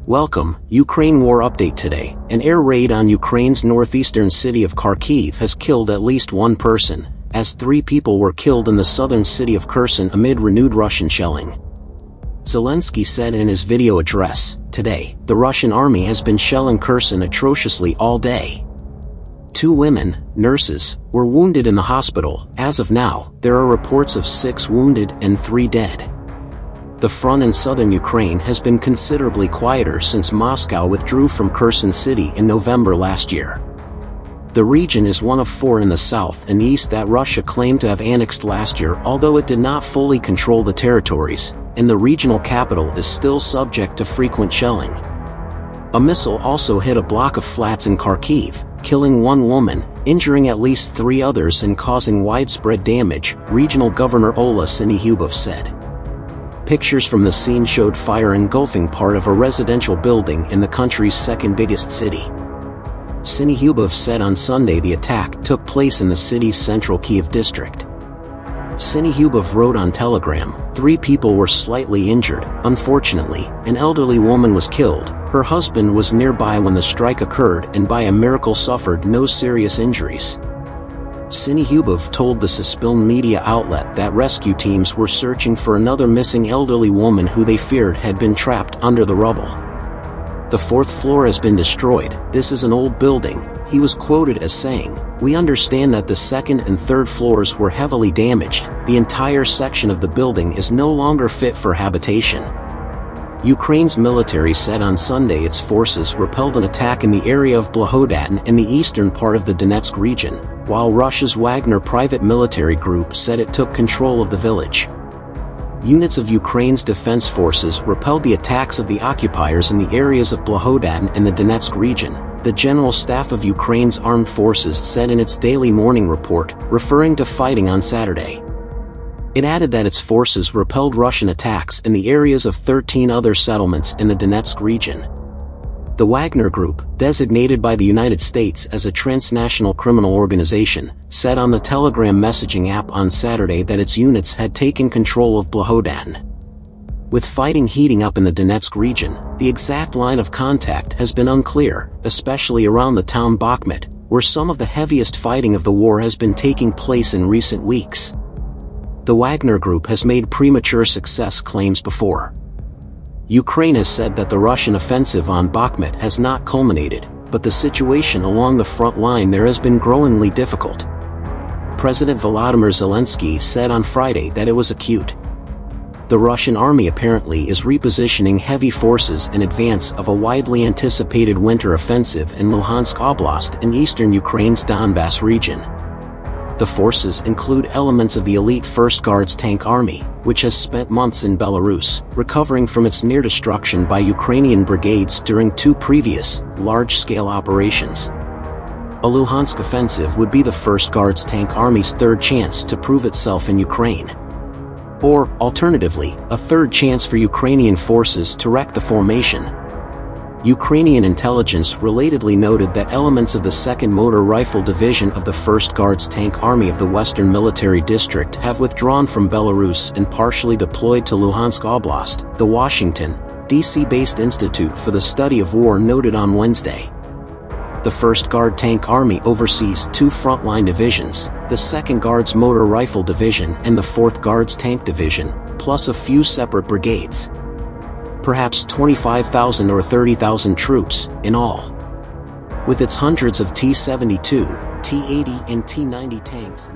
Welcome, Ukraine War Update today. An air raid on Ukraine's northeastern city of Kharkiv has killed at least one person, as 3 people were killed in the southern city of Kherson amid renewed Russian shelling. Zelensky said in his video address, "Today, the Russian army has been shelling Kherson atrociously all day. 2 women, nurses, were wounded in the hospital. As of now, there are reports of 6 wounded and 3 dead." The front in southern Ukraine has been considerably quieter since Moscow withdrew from Kherson city in November last year. The region is one of 4 in the south and east that Russia claimed to have annexed last year, although it did not fully control the territories, and the regional capital is still subject to frequent shelling. A missile also hit a block of flats in Kharkiv, killing 1 woman, injuring at least 3 others and causing widespread damage, Regional Governor Ola Syniehubov said. Pictures from the scene showed fire engulfing part of a residential building in the country's second biggest city. Syniehubov said on Sunday the attack took place in the city's central Kyiv district. Syniehubov wrote on Telegram, 3 people were slightly injured. Unfortunately, an elderly woman was killed. Her husband was nearby when the strike occurred and by a miracle suffered no serious injuries. Syniehubov told the Suspilne media outlet that rescue teams were searching for another missing elderly woman who they feared had been trapped under the rubble. "The 4th floor has been destroyed. This is an old building," he was quoted as saying. "We understand that the 2nd and 3rd floors were heavily damaged. The entire section of the building is no longer fit for habitation." Ukraine's military said on Sunday its forces repelled an attack in the area of Blahodatyn in the eastern part of the Donetsk region, while Russia's Wagner private military group said it took control of the village. Units of Ukraine's defense forces repelled the attacks of the occupiers in the areas of Blahodatyn and the Donetsk region, the General Staff of Ukraine's armed forces said in its daily morning report, referring to fighting on Saturday. It added that its forces repelled Russian attacks in the areas of 13 other settlements in the Donetsk region. The Wagner Group, designated by the United States as a transnational criminal organization, said on the Telegram messaging app on Saturday that its units had taken control of Blahodatyn. With fighting heating up in the Donetsk region, the exact line of contact has been unclear, especially around the town Bakhmut, where some of the heaviest fighting of the war has been taking place in recent weeks. The Wagner Group has made premature success claims before. Ukraine has said that the Russian offensive on Bakhmut has not culminated, but the situation along the front line there has been growingly difficult. President Volodymyr Zelensky said on Friday that it was acute. The Russian army apparently is repositioning heavy forces in advance of a widely anticipated winter offensive in Luhansk Oblast in eastern Ukraine's Donbas region. The forces include elements of the elite 1st Guards Tank Army, which has spent months in Belarus, recovering from its near destruction by Ukrainian brigades during 2 previous, large-scale operations. A Luhansk offensive would be the 1st Guards Tank Army's 3rd chance to prove itself in Ukraine. Or, alternatively, a 3rd chance for Ukrainian forces to wreck the formation. Ukrainian intelligence relatedly noted that elements of the 2nd Motor Rifle Division of the 1st Guards Tank Army of the Western Military District have withdrawn from Belarus and partially deployed to Luhansk Oblast, the Washington, D.C.-based Institute for the Study of War noted on Wednesday. The 1st Guard Tank Army oversees 2 frontline divisions, the 2nd Guards Motor Rifle Division and the 4th Guards Tank Division, plus a few separate brigades. Perhaps 25,000 or 30,000 troops, in all. With its hundreds of T-72, T-80 and T-90 tanks.